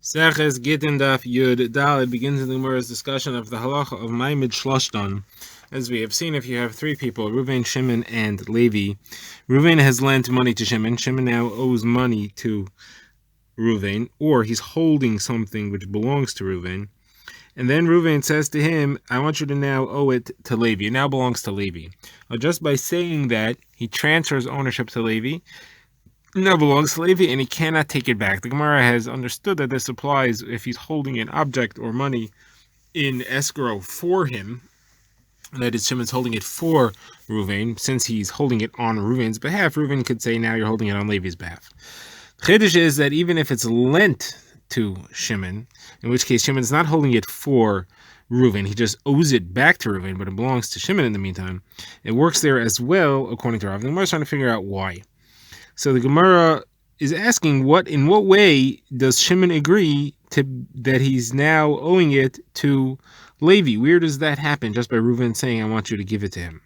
Seches Gittin Daf Yud Daled begins the Gemara's discussion of the halacha of Ma'amid Shloshton. As we have seen, if you have three people, Reuven, Shimon, and Levi, Reuven has lent money to Shimon. Shimon now owes money to Reuven, or he's holding something which belongs to Reuven. And then Reuven says to him, I want you to now owe it to Levi. It now belongs to Levi. Just by saying that, he transfers ownership to Levi. Now belongs to Levi, and he cannot take it back. The Gemara has understood that this applies if he's holding an object or money in escrow for him. That is, Shimon's holding it for Reuven. Since he's holding it on Reuven's behalf, Reuven could say, now you're holding it on Levi's behalf. The Chiddush is that even if it's lent to Shimon, in which case Shimon's not holding it for Reuven, he just owes it back to Reuven, but it belongs to Shimon in the meantime, it works there as well, according to Rav. The Gemara is trying to figure out why. So the Gemara is asking, in what way does Shimon agree to that he's now owing it to Levi? Where does that happen? Just by Reuven saying, I want you to give it to him.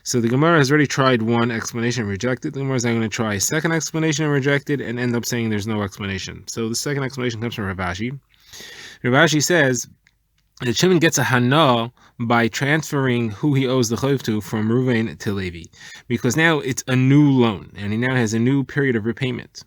So the Gemara has already tried one explanation and rejected. The Gemara is now going to try a second explanation and rejected and end up saying there's no explanation. So the second explanation comes from Rav Ashi. Rav Ashi says that Shimon gets a hana by transferring who he owes the chayv to from Reuven to Levi, because now it's a new loan and he now has a new period of repayment.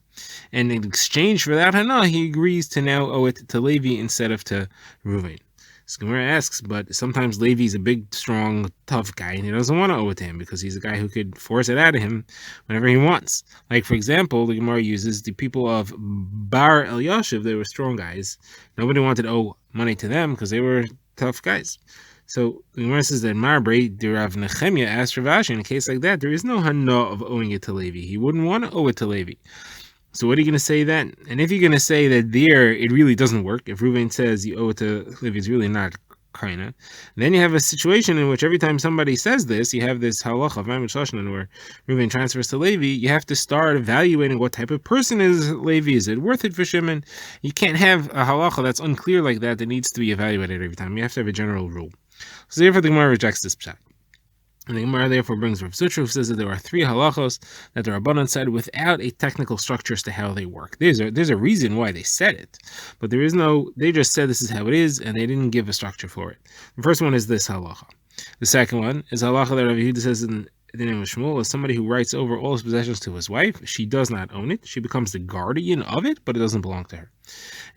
And in exchange for that hana, he agrees to now owe it to Levi instead of to Reuven. So Gemara asks, but sometimes Levi's a big, strong, tough guy, and he doesn't want to owe it to him because he's a guy who could force it out of him whenever he wants. Like, for example, the Gemara uses the people of Bar El Yashiv. They were strong guys. Nobody wanted to owe money to them because they were tough guys. So the Gemara says that Marbre, the Rav Nechemia, asked Rav Ashi, in a case like that, there is no hana of owing it to Levi. He wouldn't want to owe it to Levi. So what are you going to say then? And if you're going to say that there it really doesn't work, if Reuven says you owe it to Levi, it's really not kaina, then you have a situation in which every time somebody says this, you have this halacha of Ma'amid Shloshton where Reuven transfers to Levi. You have to start evaluating what type of person is Levi. Is it worth it for Shimon? You can't have a halacha that's unclear like that needs to be evaluated every time. You have to have a general rule. So therefore the Gemara rejects this pshat. And the Gemara therefore brings Rav Sutra, who says that there are three halachos that the Rabbanan said without a technical structure as to how they work. There's a reason why they said it, but there is no, they just said this is how it is, and they didn't give a structure for it. The first one is this halacha. The second one is halacha that Rav Yehuda says in the name of Shmuel is somebody who writes over all his possessions to his wife. She does not own it. She becomes the guardian of it, but it doesn't belong to her.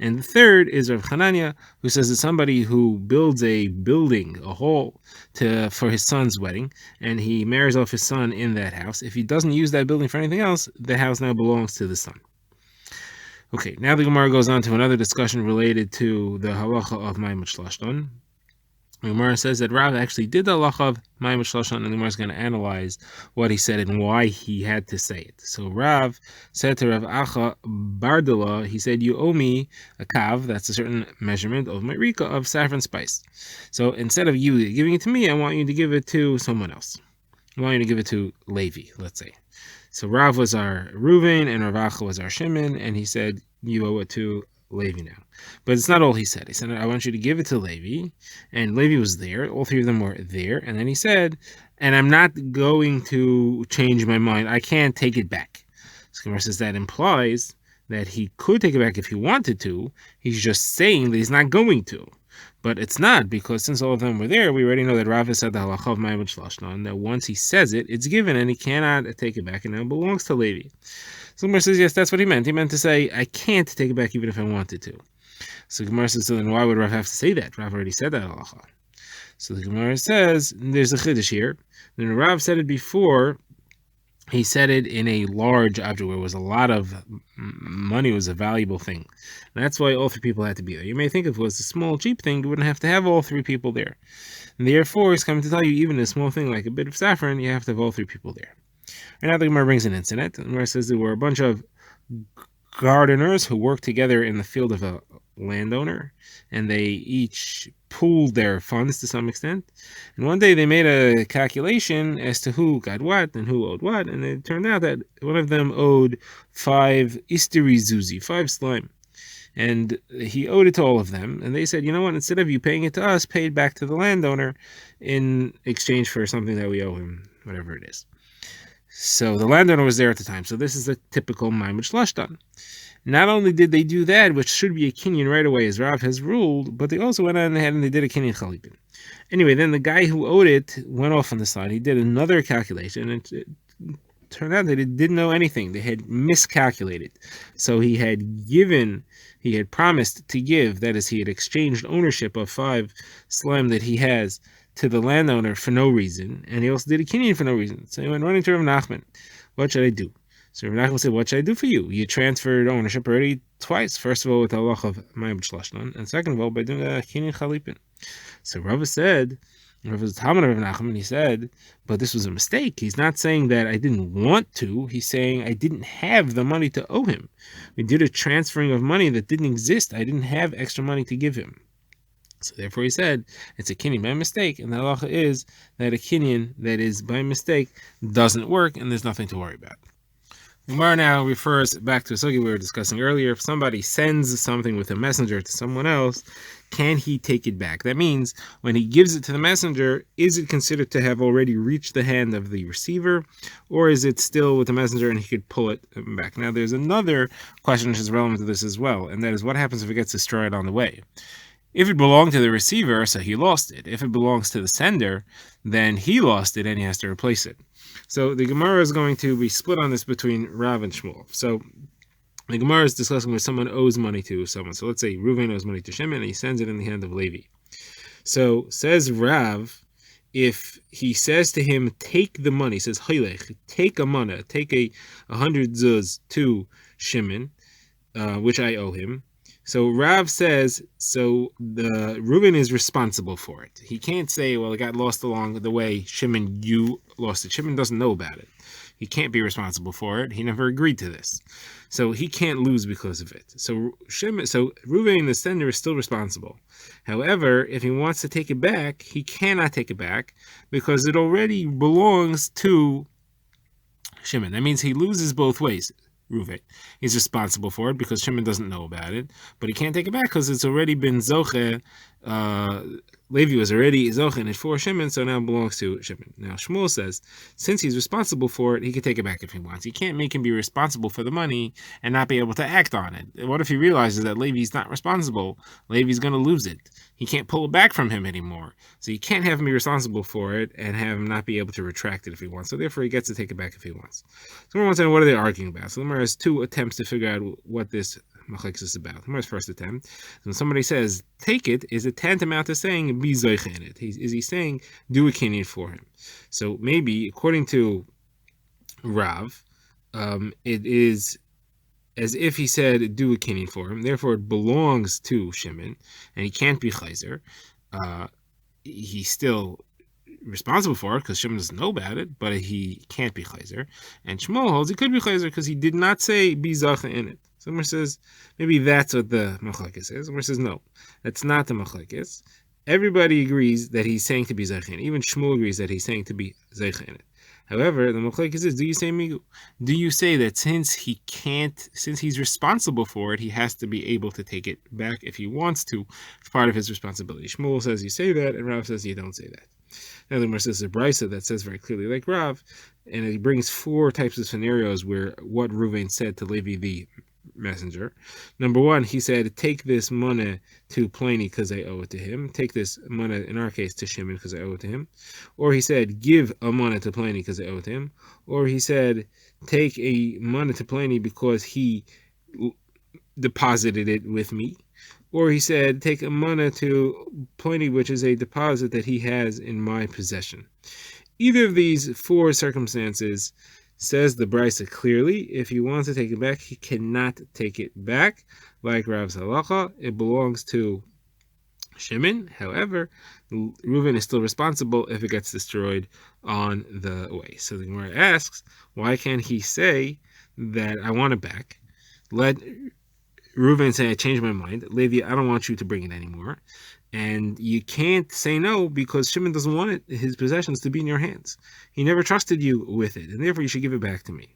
And the third is Rav Hanania, who says that somebody who builds a building, a hall, for his son's wedding, and he marries off his son in that house. If he doesn't use that building for anything else, the house now belongs to the son. Okay, now the Gemara goes on to another discussion related to the halacha of Ma'amid Shloshton. The Gemara says that Rav actually did the halacha of Ma'amid Shloshton, and the Gemara is going to analyze what he said and why he had to say it. So Rav said to Rav Acha Bardala, he said, you owe me a kav, that's a certain measurement of ma'rika of saffron spice. So instead of you giving it to me, I want you to give it to someone else. I want you to give it to Levi, let's say. So Rav was our Reuven and Rav Acha was our Shimon, and he said, you owe it to Levi now. But it's not all he said. He said, I want you to give it to Levi. And Levi was there. All three of them were there. And then he said, and I'm not going to change my mind. I can't take it back. So Gemara says that implies that he could take it back if he wanted to. He's just saying that he's not going to. But it's not, because since all of them were there, we already know that Rav said the halacha of Ma'amid Shloshton, that once he says it, it's given and he cannot take it back, and now it belongs to Levi. So Gemara says, yes, that's what he meant. He meant to say, I can't take it back even if I wanted to. So Gemara says, so then why would Rav have to say that? Rav already said that halacha. So the Gemara says, there's a chiddush here. Then Rav said it before. He said it in a large object where it was a lot of money, was a valuable thing. And that's why all three people had to be there. You may think if it was a small, cheap thing, you wouldn't have to have all three people there. And therefore, he's coming to tell you, even a small thing like a bit of saffron, you have to have all three people there. And now the Gemara brings an incident. The Gemara says there were a bunch of gardeners who worked together in the field of a landowner, and they each pooled their funds to some extent. And one day they made a calculation as to who got what and who owed what, and it turned out that one of them owed 5 isteri zuzi, 5 slime. And he owed it to all of them. And they said, you know what, instead of you paying it to us, pay it back to the landowner in exchange for something that we owe him, whatever it is. So the landowner was there at the time. So this is a typical Ma'amid Shloshton. not only did they do that, which should be a kinyan right away, as Rav has ruled, but they also went on ahead and they did a kinyan chalipin. Anyway, then the guy who owed it went off on the side. He did another calculation, and it turned out that he didn't know anything. They had miscalculated. So he had promised to give, that is, he had exchanged ownership of 5 slime that he has to the landowner for no reason, and he also did a kinyan for no reason. So he went running to Rav Nachman. What should I do? So Rav Nachman said, what should I do for you? You transferred ownership already twice. First of all, with the halach of Mayim Shlashnan, and second of all, by doing a kinyan chalipin. So Rav said, Rav was Talmud of Rav Nachman, he said, but this was a mistake. He's not saying that I didn't want to. He's saying I didn't have the money to owe him. We did a transferring of money that didn't exist. I didn't have extra money to give him. So therefore he said, it's a kinyan by mistake, and the halacha is that a kinyan that is by mistake doesn't work, and there's nothing to worry about. Gemara now refers back to a sugya we were discussing earlier. If somebody sends something with a messenger to someone else, can he take it back? That means when he gives it to the messenger, is it considered to have already reached the hand of the receiver, or is it still with the messenger and he could pull it back? Now there's another question which is relevant to this as well, and that is what happens if it gets destroyed on the way? If it belonged to the receiver, so he lost it. If it belongs to the sender, then he lost it and he has to replace it. So the Gemara is going to be split on this between Rav and Shmuel. So the Gemara is discussing where someone owes money to someone. So let's say Reuven owes money to Shimon and he sends it in the hand of Levi. So says Rav, if he says to him, take the money, says Haylech, take a mana, take a 100 zuz to Shimon, which I owe him. So Rav says, so the Reuven is responsible for it. He can't say, well, it got lost along the way. Shimon, you lost it. Shimon doesn't know about it. He can't be responsible for it. He never agreed to this. So he can't lose because of it. So Reuven, the sender, is still responsible. However, if he wants to take it back, he cannot take it back because it already belongs to Shimon. That means he loses both ways. Reuven, he's responsible for it because Shimon doesn't know about it, but he can't take it back because it's already been zoche. Levi was already zoche in it for Shimon, so now it belongs to Shimon. Now Shmuel says, since he's responsible for it, he can take it back if he wants. He can't make him be responsible for the money and not be able to act on it. What if he realizes that Levi's not responsible? Levi's going to lose it. He can't pull it back from him anymore. So you can't have him be responsible for it and have him not be able to retract it if he wants. So therefore, he gets to take it back if he wants. So everyone wants to know, what are they arguing about? So Lemar has 2 attempts to figure out what this machlekes is about. Lemar's first attempt, when somebody says take it, is it tantamount to saying be zoich in it? Is he saying do a kinyan for him? So maybe according to Rav, it is as if he said do a kinyan for him. Therefore, it belongs to Shimon, and he can't be chayzer. He's still responsible for it because Shimon doesn't know about it, but he can't be chayzer. And Shmuel holds he could be chayzer because he did not say be zacha in it. Someone says maybe that's what the machlekes is. Someone says no, that's not the machlekes. Everybody agrees that he's saying to be zacha in it. Even Shmuel agrees that he's saying to be zacha in it. However, the machlekes is, do you say migu? Do you say that since he's responsible for it, he has to be able to take it back if he wants to? It's part of his responsibility. Shmuel says you say that, and Rav says you don't say that. Now the Gemara says a brisa that says very clearly like Rav, and it brings 4 types of scenarios where what Reuven said to Levi the messenger. Number 1, he said, take this money to Pliny because I owe it to him. Take this money, in our case, to Shimon because I owe it to him. Or he said, give a money to Pliny because I owe it to him. Or he said, take a money to Pliny because he deposited it with me. Or he said, take a money to Pliny, which is a deposit that he has in my possession. Either of these 4 circumstances, says the brisa clearly, if he wants to take it back, he cannot take it back. Like Rav's halacha, it belongs to Shimon. However, Reuven is still responsible if it gets destroyed on the way. So the Gemara asks, why can't he say that I want it back? Let Reuven say, I changed my mind. Levi, I don't want you to bring it anymore. And you can't say no because Shimon doesn't want his possessions to be in your hands. He never trusted you with it, and therefore you should give it back to me.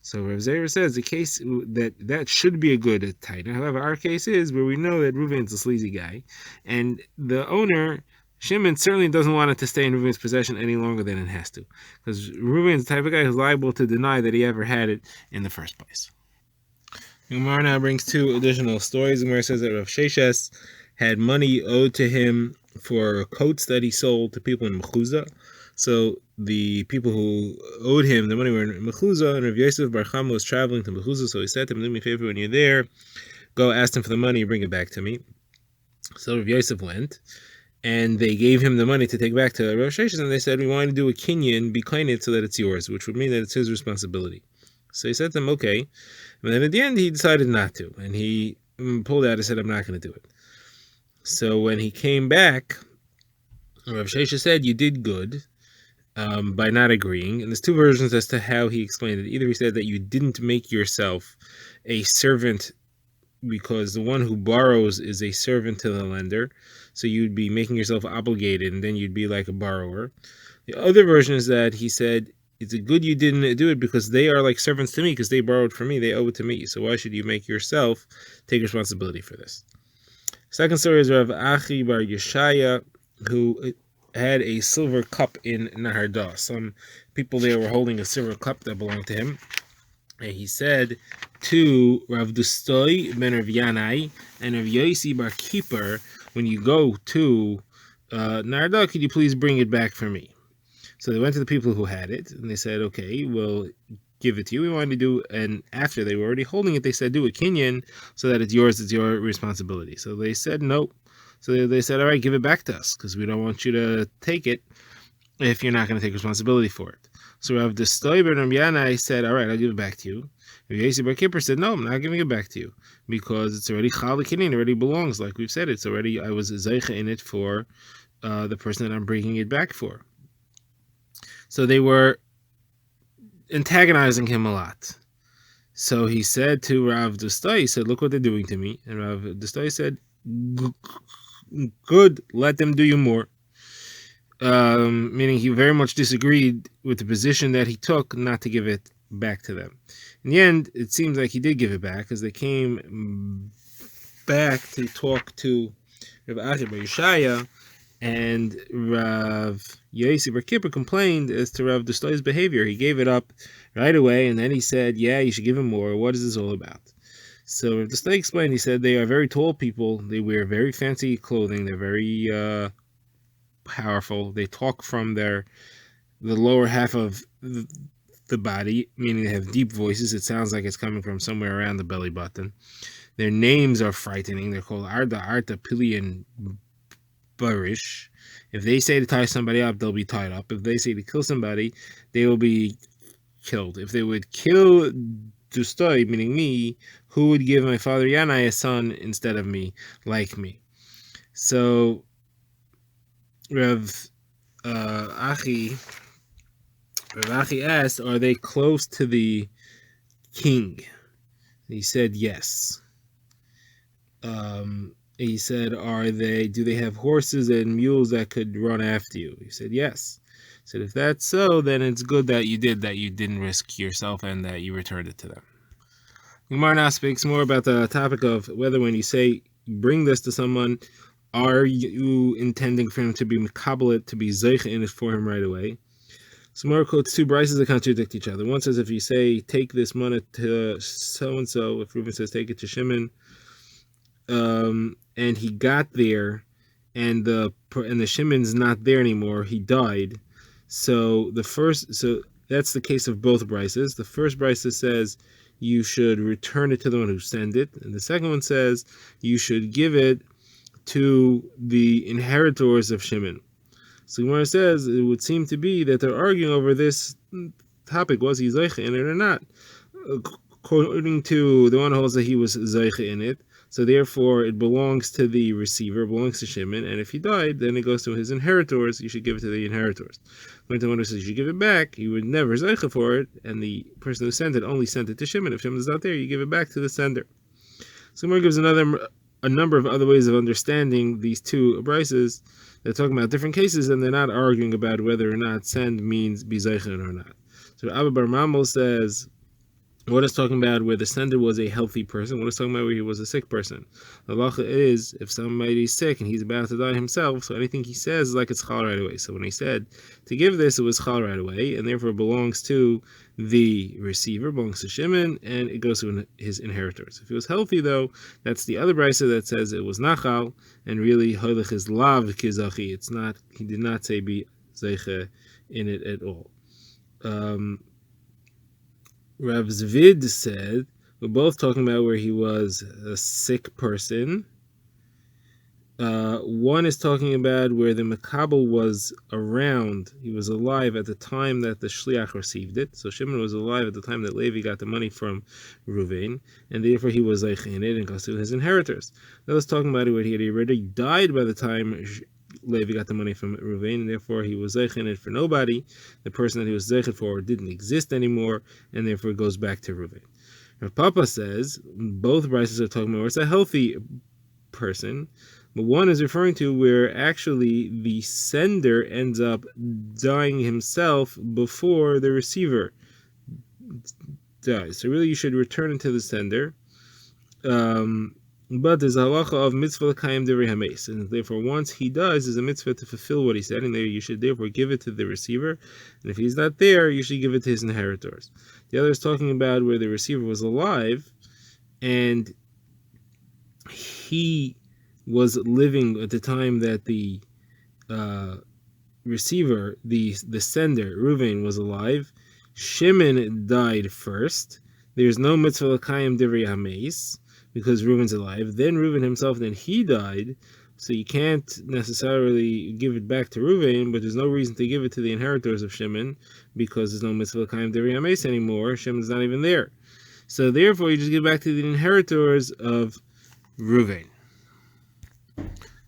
So Rav Zera says the case that should be a good taina. However, our case is where we know that Reuven's a sleazy guy, and the owner, Shimon, certainly doesn't want it to stay in Reuven's possession any longer than it has to, because Reuven's the type of guy who's liable to deny that he ever had it in the first place. Gemara now brings two additional stories. Gemara says that Rav Sheshes had money owed to him for coats that he sold to people in Mechuzah. So the people who owed him the money were in Mechuzah, and Rav Yosef Bar Chama was traveling to Mechuzah, so he said to him, "Do me a favor, when you're there, go ask him for the money and bring it back to me." So Rav Yosef went, and they gave him the money to take back to Rav Sheshes, and they said, "We want to do a kinyan, be it so that it's yours," which would mean that it's his responsibility. So he said to them, "Okay." And then at the end, he decided not to, and he pulled out and said, "I'm not going to do it." So when he came back, Rav Sheshes said, "You did good by not agreeing." And there's two versions as to how he explained it. Either he said that you didn't make yourself a servant because the one who borrows is a servant to the lender, so you'd be making yourself obligated, and then you'd be like a borrower. The other version is that he said, it's a good you didn't do it because they are like servants to me because they borrowed from me, they owe it to me, so why should you make yourself take responsibility for this? Second story is Rav Achi bar Yeshaya, who had a silver cup in Nahardah. Some people there were holding a silver cup that belonged to him. And he said to Rav Dustoi ben Rav Yanai and Rav Yosi bar Kippur, when you go to Nahardah, could you please bring it back for me? So they went to the people who had it, and they said, "Okay, we'll give it to you. We wanted to do," and after they were already holding it, they said, "Do a kinyan so that it's yours. It's your responsibility." So they said no. So they said, "All right, give it back to us because we don't want you to take it if you're not going to take responsibility for it." So Rav Dustoi ben Rav Yanai said, "All right, I'll give it back to you." Rav Yossi bar Kippur said, "No, I'm not giving it back to you because it's already chal kinyan. It already belongs. Like we've said, it's already. I was zeicha in it for the person that I'm bringing it back for." So they were antagonizing him a lot. So he said to Rav Dustoi, he said, "Look what they're doing to me." And Rav Dustoi said, "Good, let them do you more." Meaning he very much disagreed with the position that he took not to give it back to them. In the end, it seems like he did give it back because they came back to talk to Rav Achi bar Yeshaya, and Rav Yosi bar Kippur complained as to Rav Dustoi's behavior. He gave it up right away, and then he said, "Yeah, you should give him more. What is this all about?" So Rav Dustoi explained. He said they are very tall people. They wear very fancy clothing. They're very powerful. They talk from the lower half of the body, meaning they have deep voices. It sounds like it's coming from somewhere around the belly button. Their names are frightening. They're called Arta, Pili, and Barish. If they say to tie somebody up, they'll be tied up. If they say to kill somebody, they will be killed. If they would kill Dustoi, meaning me, who would give my father Yanai a son instead of me, like me? So Rav Achi asked, "Are they close to the king?" He said, "Yes." He said, do they have horses and mules that could run after you? He said, "Yes." He said, "If that's so, then it's good that you didn't risk yourself and that you returned it to them." Gemara now speaks more about the topic of whether when you say, bring this to someone, are you intending for him to be mekabelet, to be zeicha in it for him right away? So Gemara quotes two brises that contradict each other. One says, if you say, take this money to so-and-so, if Reuben says, take it to Shimon, and he got there, and the Shimon's not there anymore. He died. So that's the case of both brises. The first brisa says you should return it to the one who sent it, and the second one says you should give it to the inheritors of Shimon. So Gemara says it would seem to be that they're arguing over this topic: was he zeicha in it or not? According to the one who holds that he was zeicha in it, so therefore it belongs to the receiver, belongs to Shimon, and if he died, then it goes to his inheritors. You should give it to the inheritors. When the one who says you should give it back, you would never zeicha for it, and the person who sent it only sent it to Shimon. If Shimon is not there, you give it back to the sender. So Gemara gives a number of other ways of understanding these two brises. They're talking about different cases, and they're not arguing about whether or not send means be zeicha or not. So Abba Bar Mamel says What is talking about where the sender was a healthy person? What is talking about where he was a sick person? The halacha is if somebody's sick and he's about to die himself, so anything he says is like it's chal right away. So when he said to give this, it was chal right away, and therefore belongs to the receiver, belongs to Shimon, and it goes to his inheritors. If he was healthy, though, that's the other brisa that says it was nachal, and really holich is lav kizachi. It's not. He did not say be zeicha in it at all. Rav Zvid said, we're both talking about where he was a sick person. One is talking about where the Makabel was around. He was alive at the time that the Shliach received it. So Shimon was alive at the time that Levi got the money from Ruvain, and therefore he was like in it and goes to his inheritors. That was talking about where he had already died by the time Levi got the money from Ruvain, and therefore he was zeichet it for nobody. The person that he was zeichet for didn't exist anymore, and therefore it goes back to Ruvain. Rav Papa says both brises are talking about where it's a healthy person, but one is referring to where actually the sender ends up dying himself before the receiver dies. So really, you should return it to the sender. But there's a halacha of mitzvah l'kayim divrei hameis, and therefore once he dies, there's a mitzvah to fulfill what he said, and there you should therefore give it to the receiver, and if he's not there, you should give it to his inheritors. The other is talking about where the receiver was alive, and he was living at the time that the receiver, the sender, Reuven, was alive. Shimon died first. There's no mitzvah l'kayim divrei hameis, because Reuven's alive. Then Reuven himself, then he died, so you can't necessarily give it back to Reuven, but there's no reason to give it to the inheritors of Shimon, because there's no mitzvah l'kayim divrei hameis anymore. Shimon's not even there. So therefore, you just give back to the inheritors of Reuven.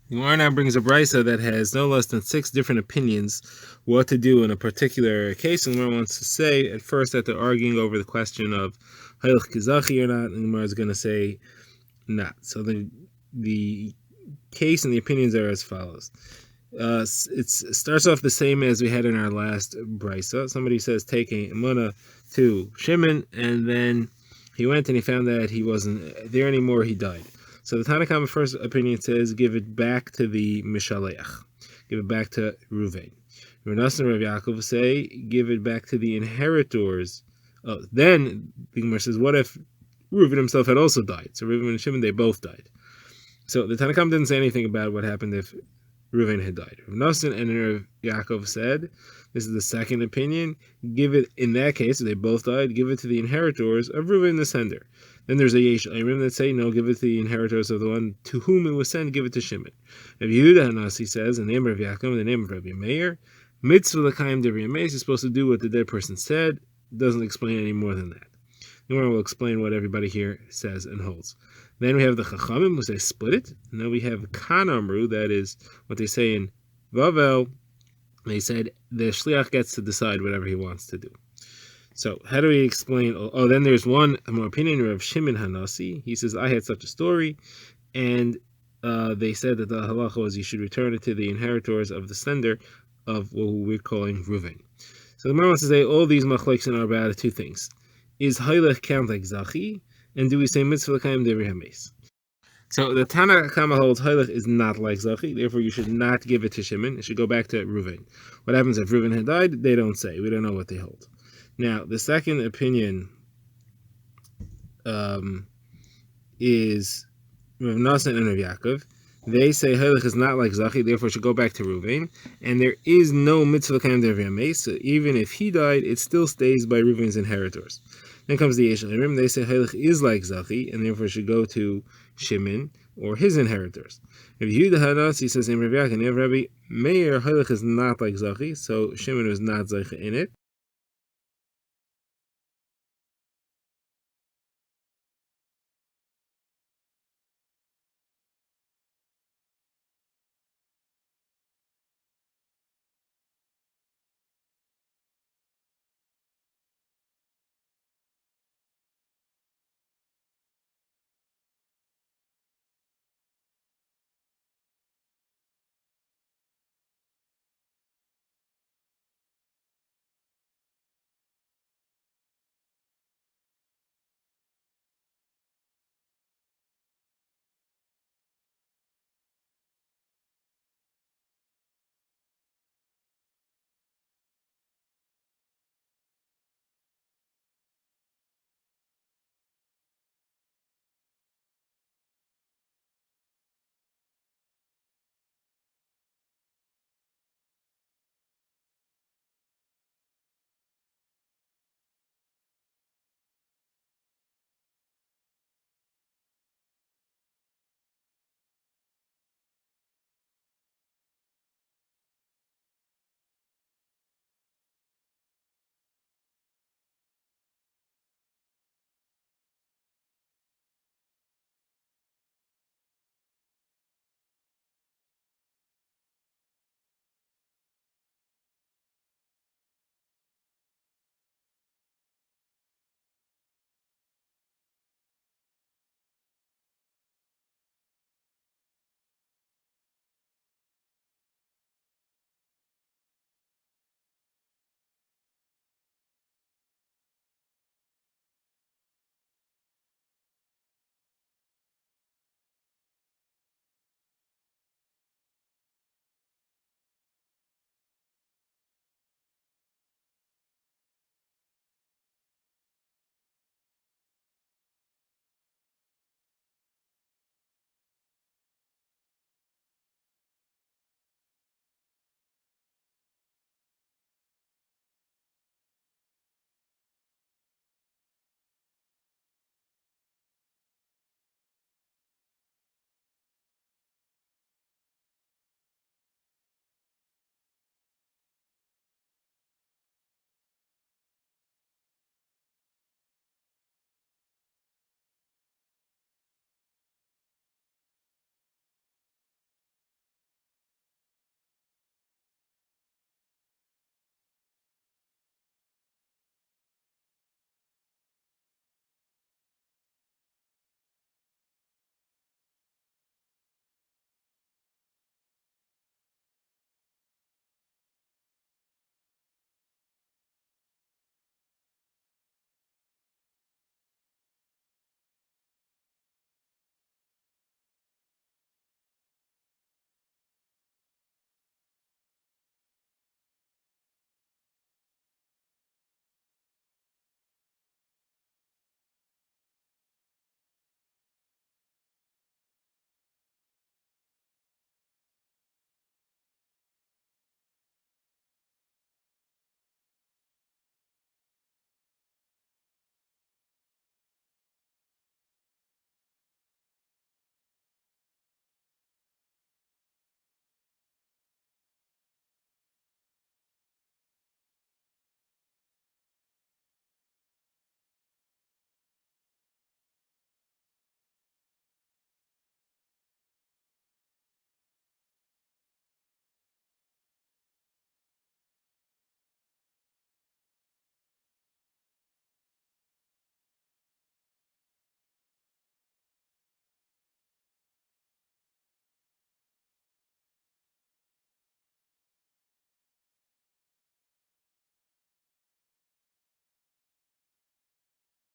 Gemara now brings a brisa that has no less than 6 different opinions what to do in a particular case, and Gemara wants to say at first that they're arguing over the question of Hailch Kizachi or not, and Gemara is going to say not. So the case and the opinions are as follows. It starts off the same as we had in our last brisa. Somebody says take a emuna to Shimon, and then he went and he found that he wasn't there anymore, he died. So the Tanakhama first opinion says give it back to the Mishaleach, give it back to Reuven. Rav Nassan and Rav Yaakov say give it back to the inheritors. Then the Gemara says, what if Reuven himself had also died? So Reuven and Shimon, they both died. So the Tanakhama didn't say anything about what happened if Reuven had died. Rav Nassan and Rav Yaakov said, this is the second opinion, give it, in that case, if they both died, give it to the inheritors of Reuven the sender. Then there's a Yesh Ayrim that say, no, give it to the inheritors of the one to whom it was sent, give it to Shimon. Rav Yehuda Hanasi says, in the name of Rav Yaakov, in the name of Rabbi Meir, mitzvah l'kayim divrei hameis is supposed to do what the dead person said, doesn't explain any more than that. Gemara will explain what everybody here says and holds. Then we have the Chachamim who say split it, and then we have Kanamru, that is what they say in Vavel. They said the Shliach gets to decide whatever he wants to do. So how do we explain? Oh, then there's one more opinion of Shimon Hanasi. He says, I had such a story, and they said that the halacha was you should return it to the inheritors of the sender of what we're calling Reuven. So the Gemara wants to say all these machlokes are about 2 things. Is Hailech count like Zachi? And do we say mitzvah l'kayim divrei hameis? So the Tanakhama holds Hailech is not like Zachi, therefore you should not give it to Shimon. It should go back to Reuven. What happens if Reuven had died? They don't say. We don't know what they hold. Now, the second opinion is Rav Nassan and Rav Yaakov. They say Hailech is not like Zachi, therefore it should go back to Reuven. And there is no mitzvah l'kayim divrei hameis, so even if he died, it still stays by Reuven's inheritors. Then comes the Yesh Ayrim. They say Hailech is like Zachi, and therefore it should go to Shimon or his inheritors. If Yehuda Hanasi says in Rav Yaakov and Rabbi Meir, Hailech is not like Zachi, so Shimon was not Zachi in it.